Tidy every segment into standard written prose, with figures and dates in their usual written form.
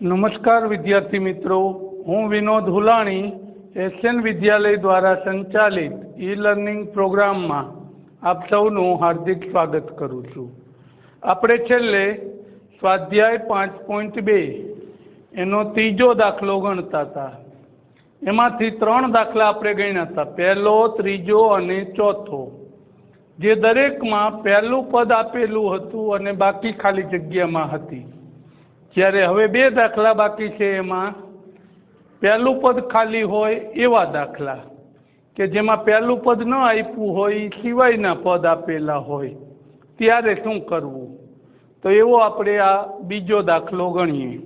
नमस्कार विद्यार्थी मित्रों, हूँ विनोद हुलाणी एसएन विद्यालय द्वारा संचालित ई लर्निंग प्रोग्राम में आप सौनु हार्दिक स्वागत करूँ छूँ। आपणे छेल्ले स्वाध्याय 5.2 एनो तीजो दाखलो गणता था। एमांथी 3 दाखला आपणे गण्या था, पहलो, त्रीजो अने चौथो। जे दरेक में पहलू पद आपेलू हतुं अने बाकी खाली जग्या में हती। त्यारे हवे 2 दाखला बाकी छे। एमां पहलू पद खाली होय एवा दाखला के जेमां पहलू पद न आप्युं होय, सिवायना पद आपेला होय, त्यारे शुं करवुं। तो एवो आपणे आ बीजो दाखलो गणीए।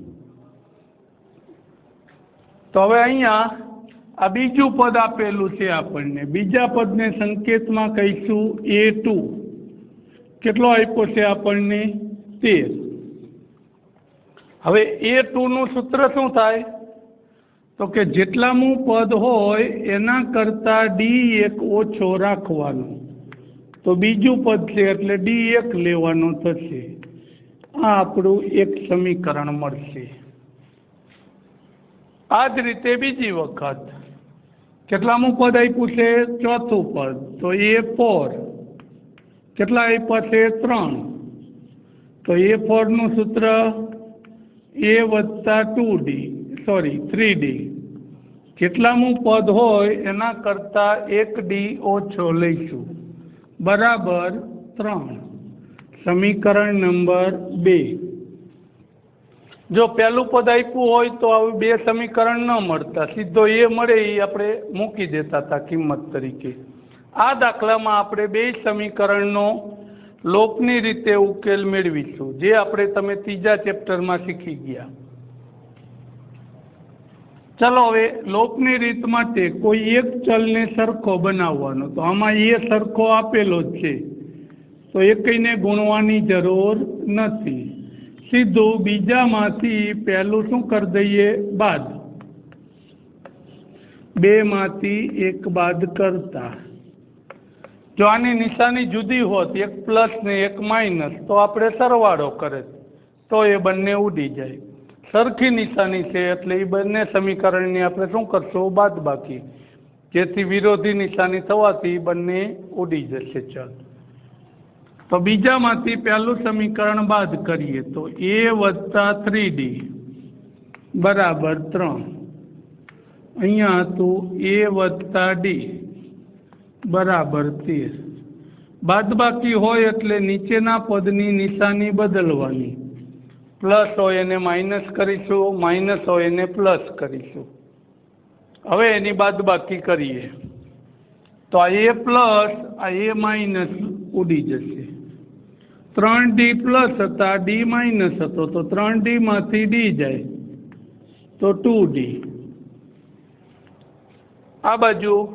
तो हवे अहींया आ बीजू पद आपेलू छे आपणने। बीजा पदने संकेतमां कहीशुं A2। केटलो आप्यो छे आपणने? 13। हवे A2 નું सूत्र शुं थाय? तो के जेटलामुं पद होय एना करता D1 ओछो राखवानो। तो बीजू पद छे एटले D1 लेवानो थशे। आ आपणुं एक समीकरण मळशे। आ ज रीते बीजी वखत केटलामुं पद आप्युं छे? चौथुं पद। तो A4 केटला आप्या छे? 3। तो A4 નું सूत्र A वत्ता 3D। जेटलामुं पद होय एना करता 1D ओछो लईशुं बराबर 3। समीकरण नंबर 2। जो पहलू पद आप्युं होय तो आ 2 समीकरण न मळता, सीधो ए मळे ए आपणे मूकी देता था किंमत तरीके। आ दाखलामां आपणे 2 समीकरणनो लोपनी रीते उकेल मेळवीशुं, जे आपणे तमे तीजा चेप्टरमां शीखी गया। चलो हवे लोपनी रीत माटे कोई एक चलने सरखो बनाववानो। तो आमां ए सरखो आपेलो ज छे, तो एकईने गुणवानी जरूर नथी। सीधू बीजामांथी पहेलुं शुं कर दईए? बाद। 2 मांथी 1 बाद करता। जो आनी निशानी जुदी होत, एक प्लस ने एक माइनस, तो आपणे सरवाळो करे तो ए बंने उडी जाए। सरखी निशानी छे एटले ए बंने समीकरणनी आपणे शुं करशुं? बादबाकी। जेथी विरोधी निशानी थवाथी बंने उडी जशे चल। तो बीजामांथी पहेलुं समीकरण बाद करीए तो A वत्ता 3D बराबर 3। अहींया हतुं A वत्ता D बराबर 13। बादबाकी होय एटले नीचेना पदनी निशानी बदलवानी। प्लस होय एने माइनस करीशुं, माइनस होय एने प्लस करीशुं। हवे एनी बादबाकी करीए तो आ A प्लस आ A माइनस उडी जशे। 3D प्लस हता, D माइनस हतो, तो 3D मांथी D जाए तो 2D। आ बाजू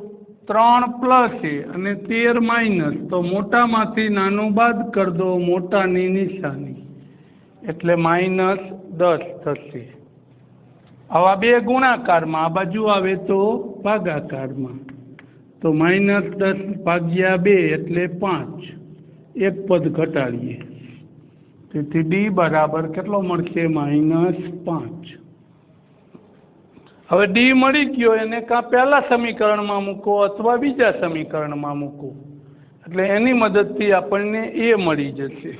3 प्लस है अने 13 माइनस, तो मोटा मांथी नाનું बाद कर दो, मोटानी निशानी एटले -10 थशे। आवा 2 गुणाकार में आ बाजू आवे तो भागाकार में, तो -10 भाग्या 2 एटले 5। एक पद घटाड़ीए तेथी D बराबर केटलो मळशे? -5। हवे D मळी गयो एने कां पहला समीकरण में मूको अथवा बीजा समीकरण में मूको, एटले एनी मददथी आपणने A मळी जशे।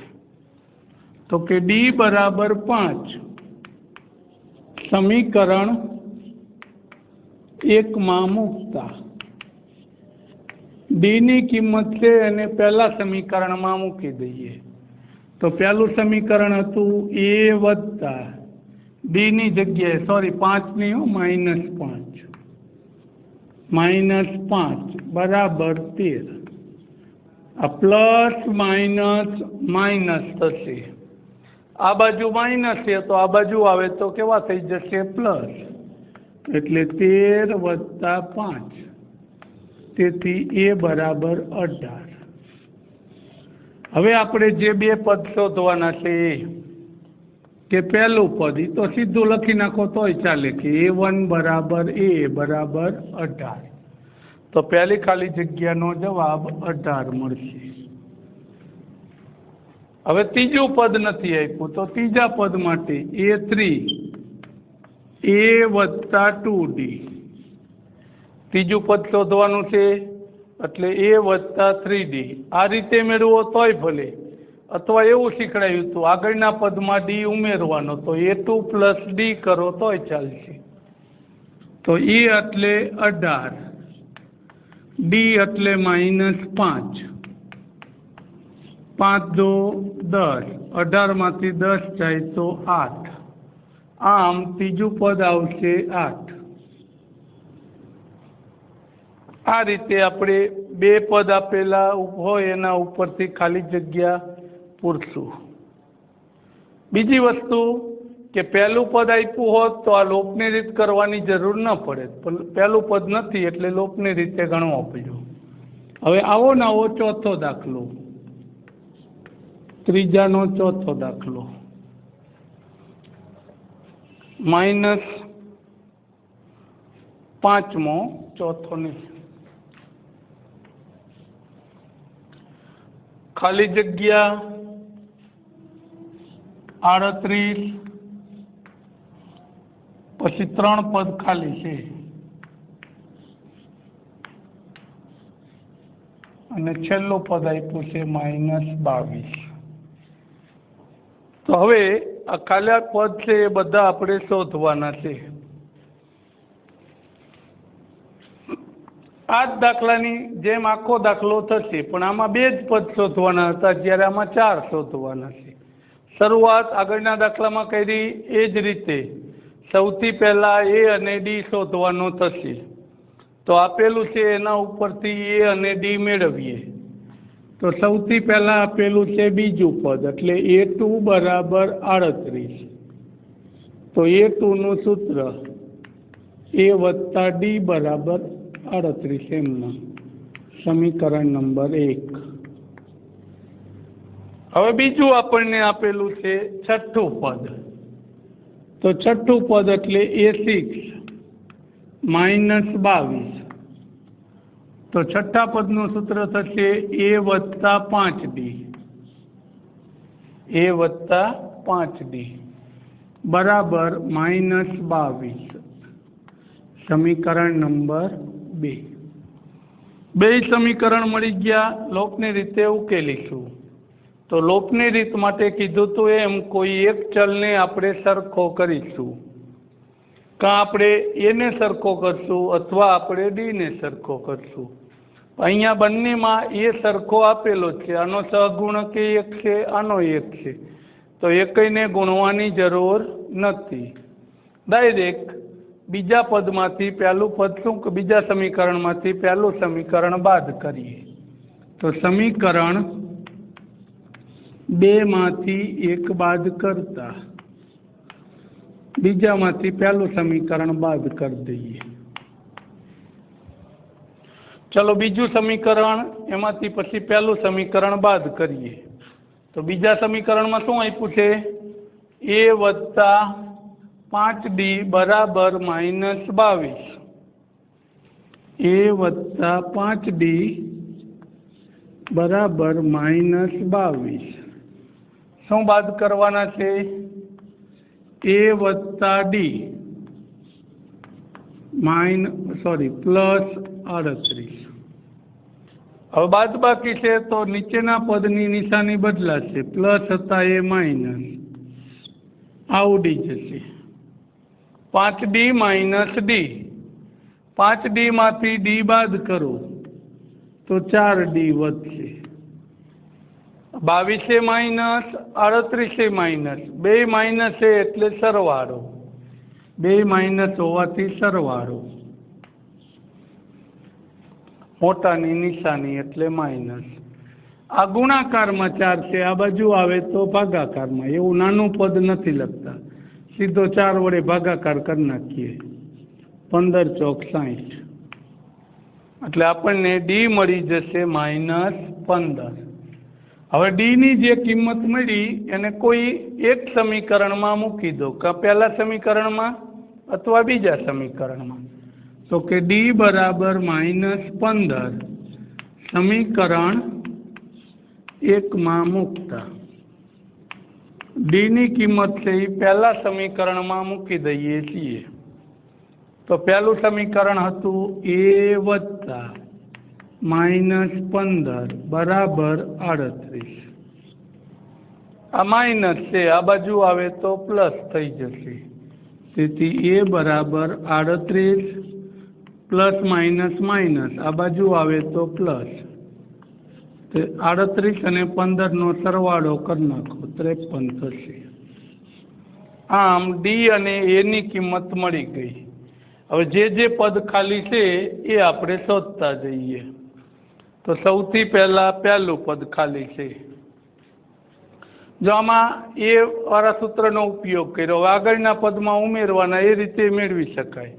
तो के D बराबर 5 समीकरण 1 में मूकता D नी किंमत छे एने पहला समीकरण में मूकी दईए। तो पहलू समीकरण हतुं A वत्ता D नी जग्याए, सॉरी 5 नी हो, -5 बराबर 13। आ प्लस माइनस माइनस थशे। आ बाजू माइनस है तो आ बाजू आवे तो केवा थई जशे? प्लस। एटले 13 वत्ता 5 तेथी A बराबर 18। हवे आपणे जे 2 पद शोधवाना छे के पहलू पद ई तो सीधું लखी नाखो तोय चाले कि A1 बराबर A बराबर 18। तो पहली खाली जग्यानो जवाब 18 मळशे। हवे तीजू पद नहीं आप्युं तो तीजा पद माटे A3 ए वत्ता 2D। तीजू पद शोधवानुं छे એટલે ए वत्ता 3D। आ रीते मेळवो तोय भले, अथवा एवुं शीखवाड्युं हतुं आगळना पदमां D उमेरवानो, तो A2 + D करो तोय चालशे। तो E એટલે 18, D એટલે -5, 5 × 2 = 10, 18 मांथी 10 जाए तो 8। आम तीजू पद आवशे 8। आ रीते आपणे बे पद आपेला होय एना उपरथी खाली जग्या पूरशुं। बीजी वस्तु के पहलू पद आप्युं होत तो आ लोपनी रीत करवानी जरूर न पड़े, पण पहलू पद नथी एटले लोपनी रीते गणवा पड्यो। हवे आवो ने आवो चौथो दाखलो, त्रीजानो चौथो दाखलो, -5मो चौथो नहीं। खाली जग्या 38 पछी 3 पद खाली छे अने छेल्लो पद आप्युं छे -22। तो हवे आ खाली पद छे ए बधा आपणे शोधवाना छे। आ दाखलानी जेम आखो दाखलो थशे, पण आमां 2 ज पद शोधवाना हता, ज्यारे आमां 4 शोधवाना छे। शरूआत आगळना दाखलामां करी ए ज रीते सौथी पहला ए अने डी शोधवानो थशे। तो आपेलुं छे एना उपरथी ए अने डी मेळवीए। तो सौथी पहला आपेलुं छे बीजू पद एटले A2 = 38। तो A2 नुं सूत्र A + D = 38 एमना समीकरण नंबर 1। हवे बीजू आपणने आपेलुं छे छठ्ठुं पद। तो छठ्ठुं पद एटले A6 -22। तो छठ्ठा पदनुं सूत्र थशे A + 5D। A + 5D बराबर -22 समीकरण नंबर 2। बे समीकरण मळी गया, लोपनी रीते उकेलीशुं। तो लोपनी रीत माटे कीधुं तो एम कोई एक चलने आपणे सरखो करीशुं। कां आपणे ए ने सरखो करशुं अथवा आपणे डी ने सरखो करशुं। अहींया बंनेमां ए सरखो आपेलो छे, आनो सहगुणक 1 छे, आनो 1 छे, तो एकयने गुणवानी जरूर नथी। डायरेक्ट बीजा पदमांथी पहलू पद शुं बीजा समीकरणमांथी पहलू समीकरण बाद करीए। तो समीकरण 2 मांथी 1 बाद करता बीजा मांथी पहलू समीकरण बाद कर दईए। चलो बीजू समीकरण एमांथी पछी पहलू समीकरण बाद करीए। तो बीजा समीकरण में शुं आप्युं छे A + 5D बराबर -22। A + 5D बराबर -22 शुं बाद करवाना छे A + D +38। હવે બાદ બાકી છે તો નીચેના પદની નિશાની બદલાશે, પ્લસ હતા એ માઇનસ આ ઉડી જશે। 5D - D, 5D માંથી D બાદ કરો તો 4D વધશે। 22 માઇનસ 38 માઇનસ, બે માઇનસ છે એટલે સરવાળો, બે માઇનસ હોવાથી સરવાળો, મોટાની નિશાની એટલે માઇનસ। આ ગુણાકારમાં 4 છે, આ બાજુ આવે તો ભાગાકારમાં। એવું નાનું પદ નથી લખતા, સીધો 4 વડે ભાગાકાર કરી નાખીએ। 15 ચોક 60 એટલે આપણને D મળી જશે -15। હવે D ની જે કિંમત મળી એને કોઈ એક સમીકરણમાં મૂકી દો, કાં પહેલા સમીકરણમાં અથવા બીજા સમીકરણમાં। तो कि D बराबर -15 समीकरण 1 में मूकता D नी किंमत से पहला समीकरण में मूकी दईए छीए। तो पहलू समीकरण हतुं ए वत्ता -15 बराबर 38। आ माइनस है, आ बाजू आवे तो प्लस थई जशे। तेथी ए बराबर 38 प्लस माइनस माइनस आ बाजू आवे तो प्लस। 38 અને 15 નો સરવાળો કરી નાખો 53 થશે। આમ ડી અને એ ની કિંમત મળી ગઈ। હવે જે પદ ખાલી છે એ આપણે શોધતા જઈએ। તો સૌથી પહેલા પહેલું પદ ખાલી છે। જો આમાં એ વાળા સૂત્રનો ઉપયોગ કર્યો, આગળના પદમાં ઉમેરવાના, એ રીતે મેળવી શકાય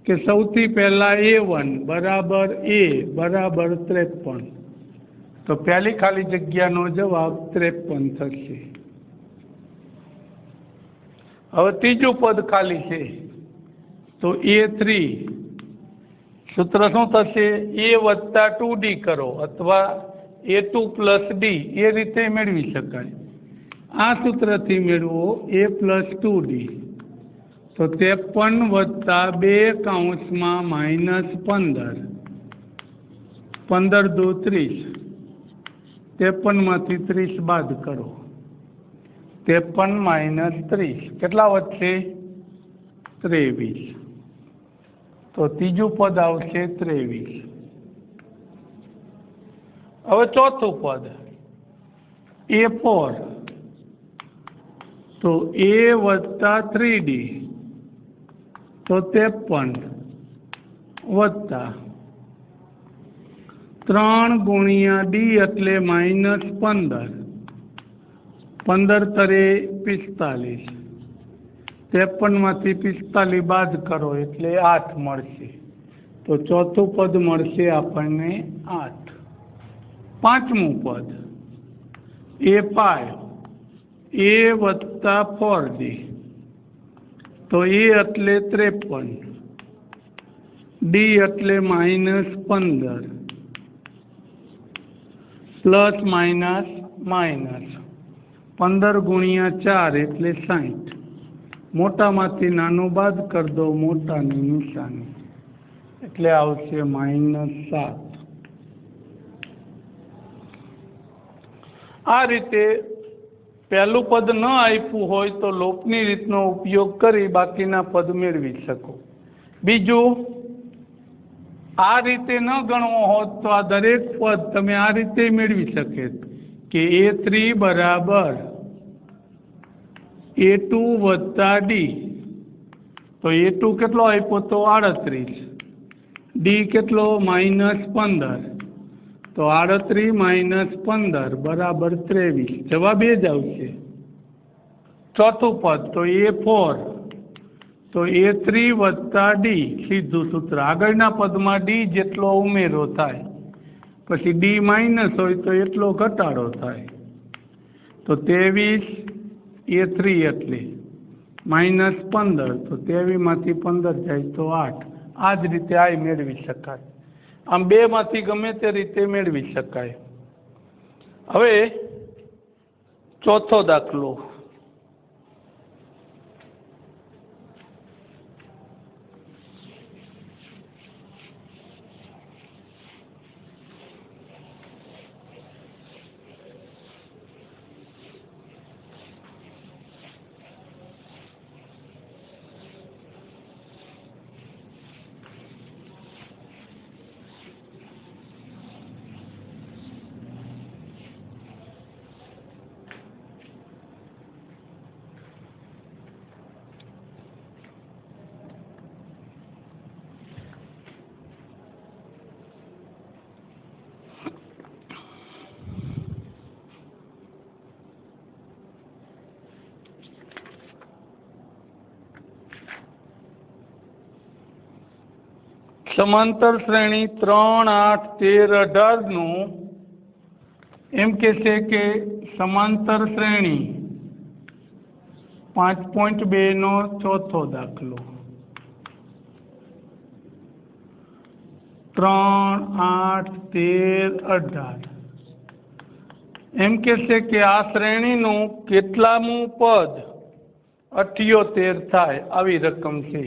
કે સૌથી પહેલા A1 બરાબર A બરાબર 53। तो पहली खाली जग्यानो जवाब 53 थशे। हवे तीजू पद खाली है तो A3 सूत्र शू थशे? A वत्ता 2D करो अथवा A2 प्लस D ए रीते मेळवी शकाय। आ सूत्र थी मेळवो A प्लस 2D तो 53 वत्ता 2 काउंसमां -15 15 दू 30 53 मांथी 30 बाद करो 53 माइनस 30 केटला वच्चे 23। तो तीजू पद आवशे 23। हवे चौथुं पद A4 तो A वत्ता 3D तो 53 वत्ता 3 गुणिया D एटले -15 15 तरे 45 53 मांथी 45 बाद करो एटले 8 मळशे। तो चौथुं पद मळशे आपणने 8। पांचमुं पद A5 A वत्ता 4D तो A एटले 53 D एटले -15 प्लस माइनस माइनस 15 गुणिया 4 एटले 60 मोटा मांथी नानु बाद कर दो मोटा नी निशानी एटले आवशे -7। आ रीते पहलू पद न आप्युं होय तो लोपनी रीतनो उपयोग करी बाकीना पद मेळवी शको। बीजू आ रीते न गणवो होत तो आ दरेक पद तमे आ रीते मेळवी शके कि A3 बराबर A2 वत्ता D तो A2 केटलो आप्यो तो 38 D केटलो -15 तो 38 - 15 बराबर 23 जवाब ए ज आवशे। चौथुं पद तो A4 तो A3 वत्ता D सीधुं सूत्र आगळना पदमां D जेटलो उमेरो थाय पछी D माइनस होय तो एटलो घटाडो थाय तो 23 A3 एटले -15 तो 23 मांथी 15 जाय तो 8। आ ज रीते आ मेळवी शकाय। आम बे मांथी गमे ते रीते मेळवी शकाय। हवे चौथो दाखलो समांतर श्रेणी 3, 8, 13, 18 नु एम कहे कि समांतर श्रेणी 5.2 नो चौथो दाखलो 3, 8, 13, 18 एम कहे कि आ श्रेणी नु केटलामु पद 78 थाय आवी रकम छे।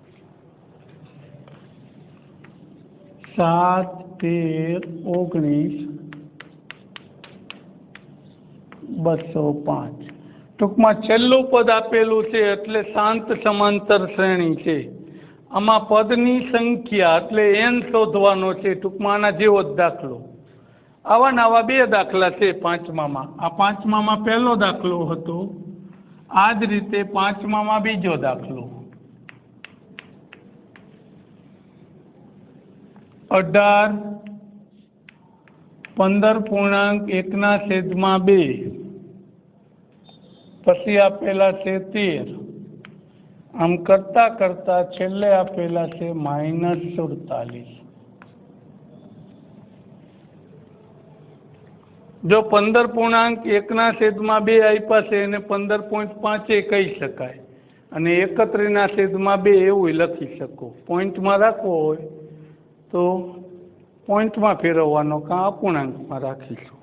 7, 13, 19, 205 ટૂંકમાં છેલ્લું પદ આપેલું છે એટલે શાંત સમાંતર શ્રેણી છે. આમાં પદની સંખ્યા એટલે n શોધવાનો છે. ટૂંકમાં આના જેવો જ દાખલો. આવા ને આવા બે દાખલા છે પાંચમામાં. આ પાંચમામાં પહેલો દાખલો હતો, આ જ રીતે પાંચમામાં બીજો દાખલો. 18 15.1/2 પછી આપેલા છે 13. આમ કરતા કરતા છેલ્લે આપેલા છે -47. જો 15.1/2 આપ્યા છે એને 15.5 કહી શકાય અને 31/2 એવું લખી શકો. પોઈન્ટમાં રાખવો હોય તો પોઈન્ટમાં ફેરવવાનો કાં અપૂર્ણાંકમાં રાખીશું.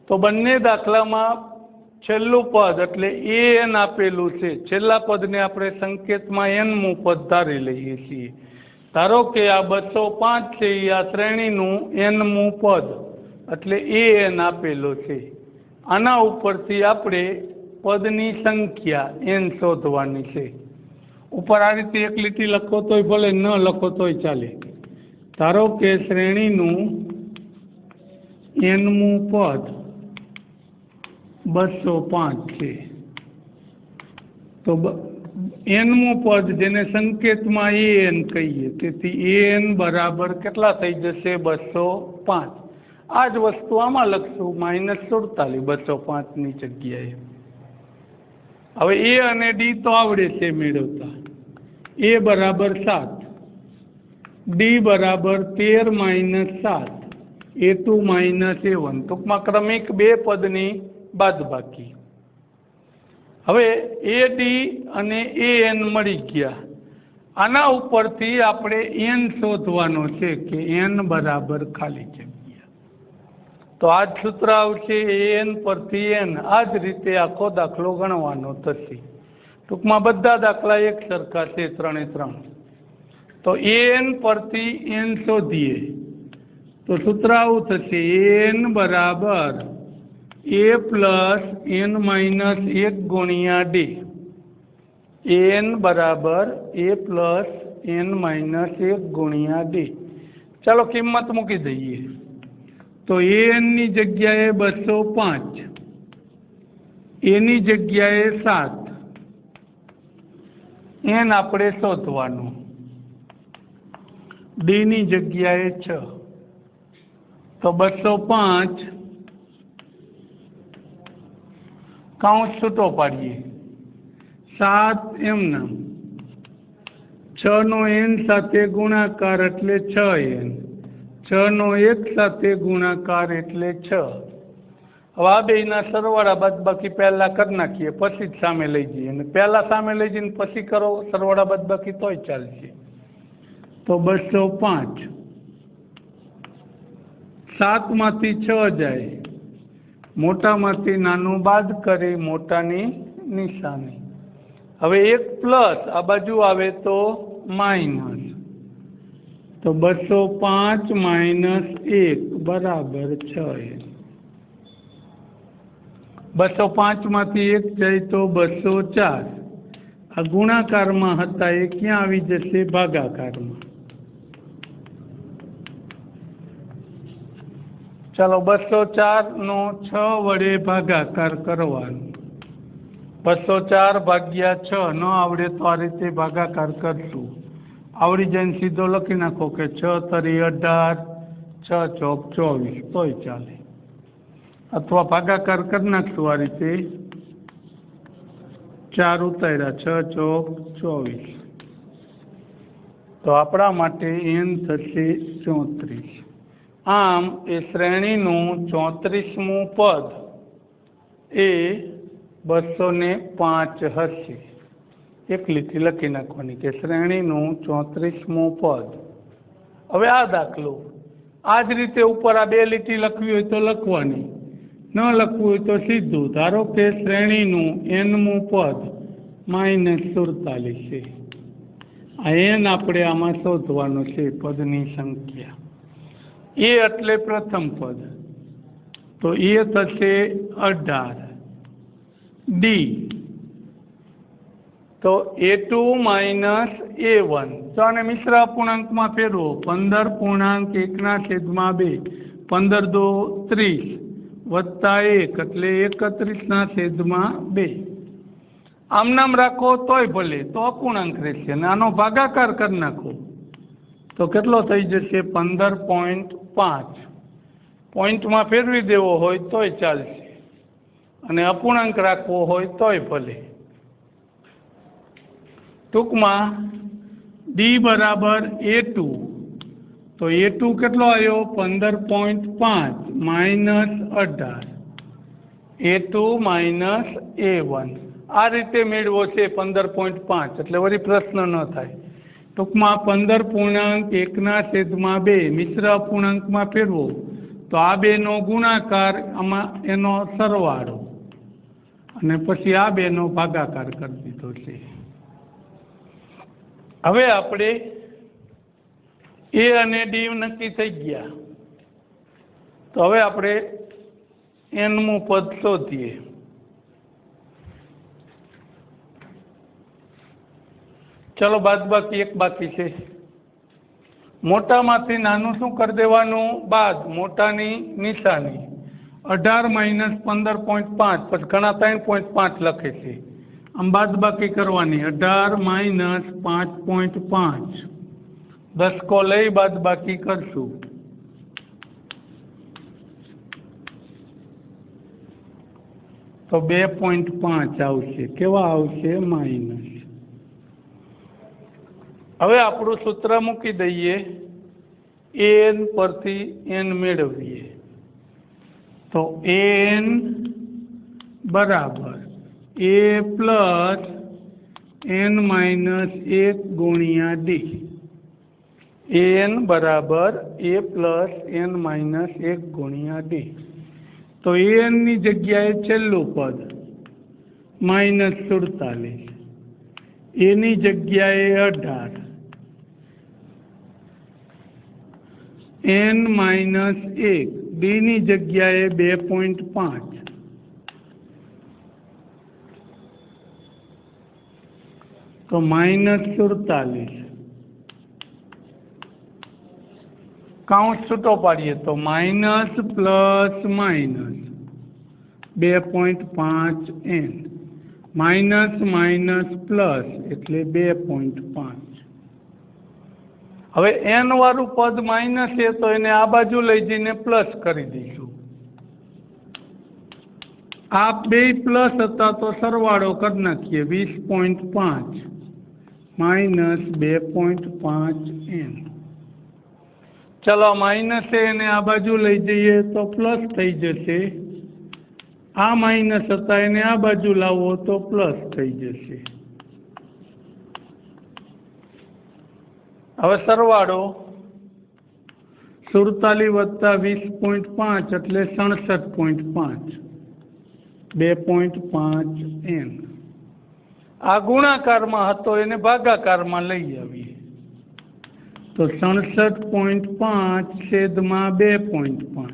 તો બંને દાખલામાં છેલ્લું પદ એટલે an આપેલું છે. છેલ્લા પદને આપણે સંકેતમાં nમું પદ ધારી લઈએ છીએ. ધારો કે આ 205 છે એ આ શ્રેણીનું nમું પદ એટલે an આપેલો છે. આના ઉપરથી આપણે પદની સંખ્યા n શોધવાની છે. ઉપર આ રીતે એક લીટી લખો તોય ભલે, ન લખો તોય ચાલે. ધારો કે શ્રેણીનું nમું પદ 205 છે. તો nમું પદ જેને સંકેતમાં an કહીએ, તેથી an બરાબર કેટલા થઈ જશે? 205. આ જ વસ્તુ આમાં લખશું -47 205ની જગ્યાએ. હવે a અને d તો આવડે છે મેળવતા. a બરાબર 7, d બરાબર 13 - 7, a2 - a1. ટૂંકમાં ક્રમિક બે પદની બાદબાકી. હવે ad અને an મળી ગયા. આના ઉપરથી આપણે n શોધવાનો છે કે n બરાબર ખાલી જગ્યા. તો આ જ સૂત્ર આવશે an પરથી n. આ જ રીતે આખો દાખલો ગણવાનો થશે. ટૂંકમાં બધા દાખલા એક સરખા છે, 3 એ 3. તો an પરથી n શોધીએ તો સૂત્ર આવું થશે: an બરાબર a પ્લસ n માઇનસ 1 ગુણ્યા d. an બરાબર a પ્લસ n માઇનસ 1 ગુણ્યા d. ચાલો કિંમત મૂકી દઈએ. તો an ની જગ્યાએ 205, a ની જગ્યાએ 7, n આપણે શોધવાનું, d ની જગ્યાએ 6. તો 205 કાઉન્સ છૂટો પાડીએ, 7 એમના, 6 નો n સાથે ગુણાકાર એટલે 6n, 6 નો 1 સાથે ગુણાકાર એટલે 6. હવે આ બેયના સરવાળા બાદબાકી પહેલા કરી નાખીએ, પછી જ સામે લઈ જઈએ. અને પહેલા સામે લઈ જઈને પછી કરો સરવાળા બાદબાકી તોય ચાલશે. તો 205, 7 માંથી 6 જાય, મોટામાંથી નાનું બાદ કરી મોટાની નિશાની. હવે 1 પ્લસ આ બાજુ આવે તો માઇનસ. તો 205 માઇનસ 1 બરાબર 6n. 205 માંથી 1 જાય તો 204. આ ગુણાકારમાં હતા એ ક્યાં આવી જશે? ભાગાકારમાં. ચાલો 204 નો 6 વડે ભાગાકાર કરવાનો. 204 ભાગ્યા 6 ન આવડે તો આ રીતે ભાગાકાર કરશું. આવડી જઈને સીધો લખી નાખો કે 6 તરી 18, 6 ચોક 24 તોય ચાલે. અથવા ભાગાકાર કરી નાખશું આ રીતે, 4 ઉતાર્યા, 6 ચોક 24. તો આપણા માટે n થશે 34. આમ એ શ્રેણીનું 34મું પદ એ 205 હશે. એક લીટી લખી નાખવાની કે શ્રેણીનું 34મું પદ. હવે આ દાખલો આ જ રીતે ઉપર આ બે લીટી લખવી હોય તો લખવાની, ન લખવું હોય તો સીધું. ધારો કે શ્રેણીનું nમું પદ -47 છે. આ એન આપણે આમાં શોધવાનો છે પદની સંખ્યા. એ એટલે પ્રથમ પદ, તો એ થશે 18. ડી તો A2 માઇનસ A1. તો આને મિશ્ર અપૂર્ણાંકમાં ફેરવો. 15.1/2 15 દો 30 વત્તા 1 એટલે 31/2. આમ નામ રાખો તોય ભલે, તો અપૂર્ણાંક રહેશે. અને આનો ભાગાકાર કરી નાખો તો કેટલો થઈ જશે? 15.5. પોઈન્ટમાં ફેરવી દેવો હોય તોય ચાલશે, અને અપૂર્ણાંક રાખવો હોય તોય ભલે. ટૂંકમાં ડી બરાબર A2. તો A2 કેટલો આવ્યો? 15.5 માઇનસ 18. A2 minus A1. આ રીતે મેળવો છે 15.5, એટલે વળી પ્રશ્ન ન થાય. ટૂંકમાં 15.1/2 મિશ્ર અપૂર્ણાંકમાં ફેરવો તો આ બેનો ગુણાકાર, આમાં એનો સરવાળો, અને પછી આ બેનો ભાગાકાર કરી દીધો છે. હવે આપણે એ અને ડી નક્કી થઈ ગયા, તો હવે આપણે એનમું પદ શોધીએ. ચલો, બાદબાકી એક બાકી છે. મોટામાંથી નાનું શું કરી દેવાનું? બાદ. મોટાની નિશાની 18 માઇનસ 15.5, પછી ઘણા 3.5 લખે છે. આમ બાદબાકી કરવાની. 18 માઇનસ 5.5 દસકો લઈ બાદબાકી કરશું. તો 2.5 આવશે. કેવા આવશે? માઇનસ. હવે આપણું સૂત્ર મૂકી દઈએ, એન પરથી એન મેળવીએ. તો એન બરાબર એ પ્લસ એન માઇનસ 1 ગુણ્યા ડી. એન બરાબર એ પ્લસ એન માઇનસ 1 ગુણ્યા ડી. તો એનની જગ્યાએ છેલ્લું પદ -47, એની જગ્યાએ 18, n માઇનસ 1, ડીની જગ્યાએ 2.5, તો -47. કાઉન્સ છૂટો પાડીએ તો minus plus minus 2.5n, minus minus plus એટલે 2.5. હવે એન વાળું પદ માઇનસ છે, તો એને આ બાજુ લઈ જઈને પ્લસ કરી દઈશું. આ બે પ્લસ હતા તો સરવાળો કરી નાખીએ. 20.5 માઇનસ 2.5n. ચલો, માઇનસ છે એને આ બાજુ લઈ જઈએ તો પ્લસ થઈ જશે. આ માઇનસ હતા એને આ બાજુ લાવો તો પ્લસ થઈ જશે. હવે સરવાળો 47 વત્તા 20.5 એટલે 67.5, 2.5n. આ ગુણાકારમાં હતો એને ભાગાકારમાં લઈ આવીએ તો 67.5 છેદમાં 2.5.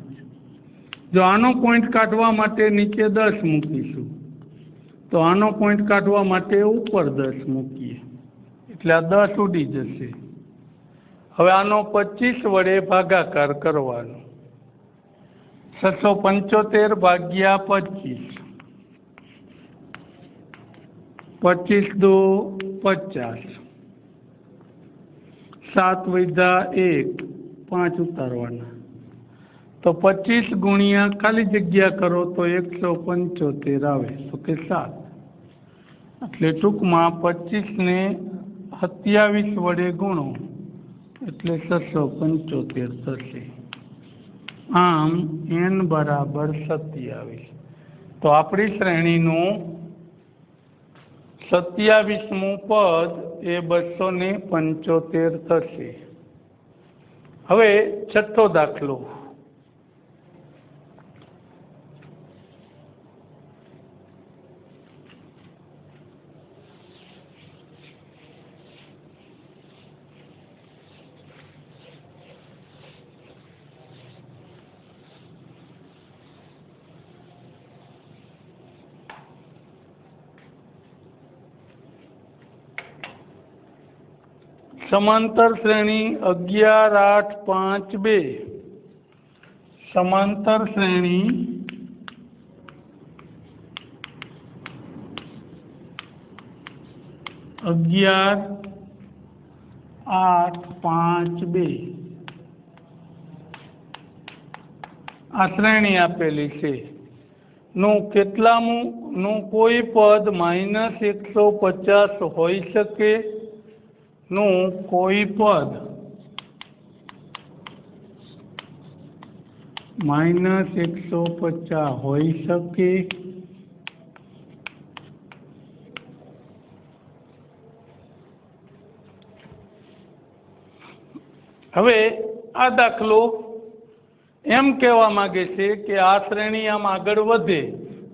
જો આનો પોઈન્ટ કાઢવા માટે નીચે 10 મૂકીશું, તો આનો પોઈન્ટ કાઢવા માટે ઉપર 10 મૂકીએ, એટલે આ 10 ઉડી જશે. હવે આનો 25 વડે ભાગાકાર કરવાનો. 675 ભાગ્યા 25, 25 દો 50, 7 વધ્યા 1, 5 ઉતારવાના. તો 25 ગુણ્યા ખાલી જગ્યા કરો તો 175 આવે, તો કે 7. એટલે ટૂંકમાં 25 ને 27 વડે ગુણો એટલે 675 થશે. આમ n બરાબર 27. તો આપણી શ્રેણીનું 27મું પદ એ 275 થશે. હવે છઠ્ઠો દાખલો. समांतर श्रेणी 11, 8, 5, 2। समांतर श्रेणी 11, 8, 5, 2 आ श्रेणी आपेली छे। નું કેટલામું કોઈ પદ -150 હોઈ શકે। નું કોઈ પદ -150 હોઈ શકે। હવે આ દાખલો એમ કહેવા માંગે છે કે આ શ્રેણી આમ આગળ વધે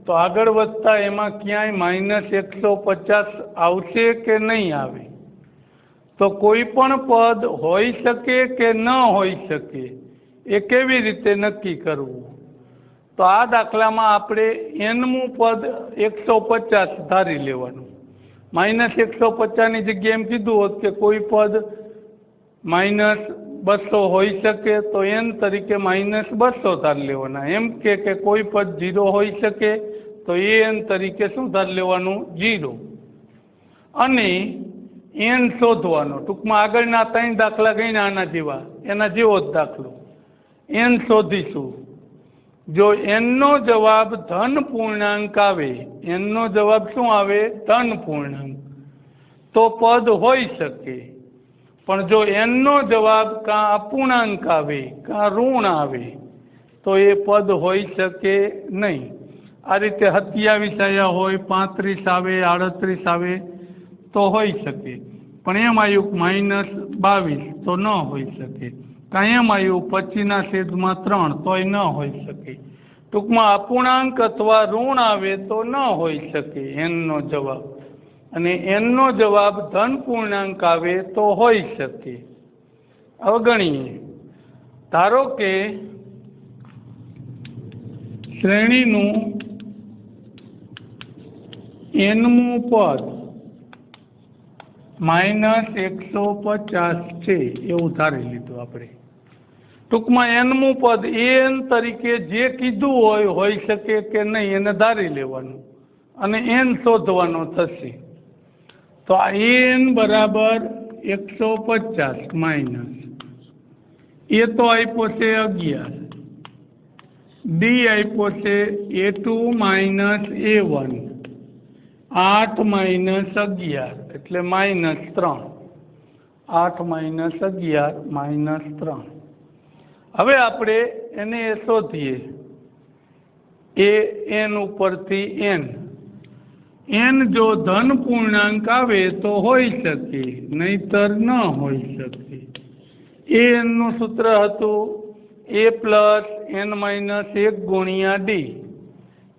તો આગળ વધતા એમાં ક્યાંય -150 આવશે કે નહીં આવે। તો કોઈ પણ પદ હોઈ શકે કે ન હોઈ શકે એ કેવી રીતે નક્કી કરવું। તો આ દાખલામાં આપણે nમું પદ 150 ધારી લેવાનું। -150 ની જગ્યાએ એમ કીધું હોત કે કોઈ પદ -200 હોઈ શકે તો n તરીકે -200 ધારી લેવાના। એમ કે કોઈ પદ 0 હોઈ શકે તો n તરીકે શું ધારી લેવાનું 0। અને n શોધવાનો, ટૂંકમાં આગળના 3 દાખલા ગણ્યા આના જેવા, એના જેવો જ દાખલો n શોધીશું। જો n નો જવાબ ધન પૂર્ણાંક આવે, n નો જવાબ શું આવે ધન પૂર્ણાંક, તો પદ હોઈ શકે। પણ જો n નો જવાબ કાં અપૂર્ણાંક આવે કાં ઋણ આવે તો એ પદ હોઈ શકે નહીં। આ રીતે 27 આવ્યા હોય, 35 આવે, 38 આવે તો હોઈ શકે। પણ એમ આવ્યું -22 તો ન હોઈ શકે। કાં એમ આવ્યું 25/3 તોય ન હોઈ શકે। ટૂંકમાં અપૂર્ણાંક અથવા ઋણ આવે તો ન હોઈ શકે n નો જવાબ, અને n નો જવાબ ધન પૂર્ણાંક આવે તો હોઈ શકે। હવે ગણીએ। ધારો કે શ્રેણીનું nમું પદ -150 છે એવું ધારી લીધું આપણે। ટૂંકમાં nમું પદ n તરીકે જે કીધું હોઈ શકે કે નહીં એને ધારી લેવાનું અને n શોધવાનો થશે। તો આ n બરાબર 150 માઇનસ એ તો આપ્યો છે 11, ડી આપ્યો છે A2 માઇનસ A1, 8 માઇનસ 11 એટલે -3, 8 માઇનસ 11 -3। હવે આપણે એને શોધીએ એ n ઉપરથી n જો ધન પૂર્ણાંક આવે તો હોઈ શકે, નહીતર ન હોઈ શકે। n નું સૂત્ર હતું a પ્લસ n માઇનસ 1 ગુણ્યા ડી।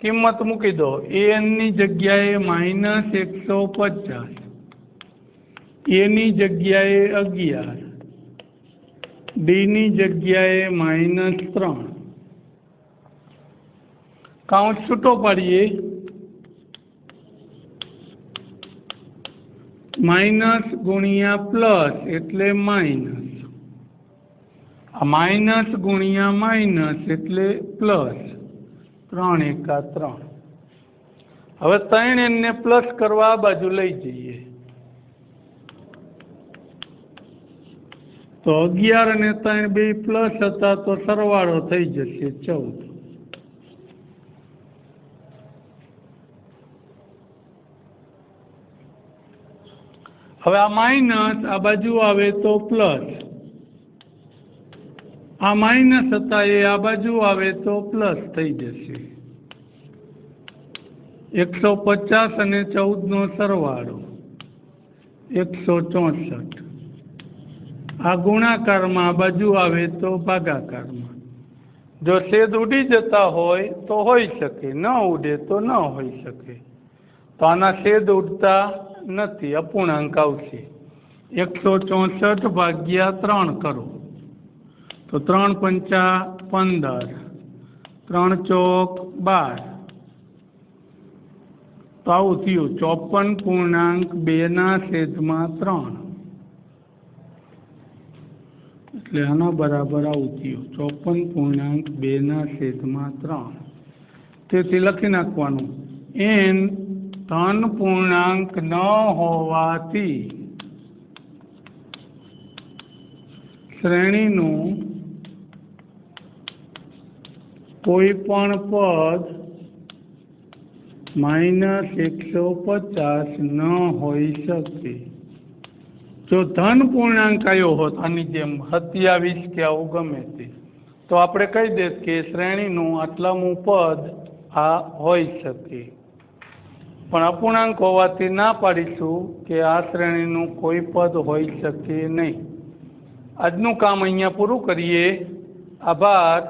કિંમત મૂકી દો, n ની જગ્યાએ -150, a ની જગ્યાએ 11, ડી ની જગ્યાએ -3। કાઉન્ટ છૂટો પાડીએ, માઇનસ ગુણ્યા પ્લસ એટલે માઇનસ, આ માઇનસ ગુણ્યા માઇનસ એટલે પ્લસ, 3 એકા 3। હવે 3 n ને પ્લસ કરવા આ બાજુ લઈ જઈએ તો 11 અને 3 બે પ્લસ હતા તો સરવાળો થઈ જશે 14। હવે આ માઇનસ આ બાજુ આવે તો પ્લસ, આ માઇનસ હતા એ આ બાજુ આવે તો પ્લસ થઈ જશે। 150 અને 14 નો સરવાળો 164। આ ગુણાકારમાં આ બાજુ આવે તો ભાગાકારમાં। જો છેદ ઉડી જતા હોય તો હોઈ શકે, ન ઉડે તો ન હોઈ શકે। તો આના છેદ ઉડતા નથી, અપૂર્ણાંક આવશે। 164 ભાગ્યા 3 કરો તો 3 પંચા 15, 3 ચોક 12, તો આવું થયું 54.2/3। એટલે આના બરાબર આવું થયું 54.2/3. તેથી લખી નાખવાનું n ધન પૂર્ણાંક ન હોવાથી શ્રેણીનું કોઈ પણ પદ -150 ન હોઈ શકે. જો ધન પૂર્ણાંક આવ્યો હોત આની જેમ 27 કે આવું ગમે તે, તો આપણે કહી દઈએ કે શ્રેણીનું આટલામું પદ આ હોઈ શકે. પણ અપૂર્ણાંક હોવાથી ના પાડીશું કે આ શ્રેણીનું કોઈ પદ હોઈ શકે નહીં. આજનું કામ અહીંયા પૂરું કરીએ. આભાર.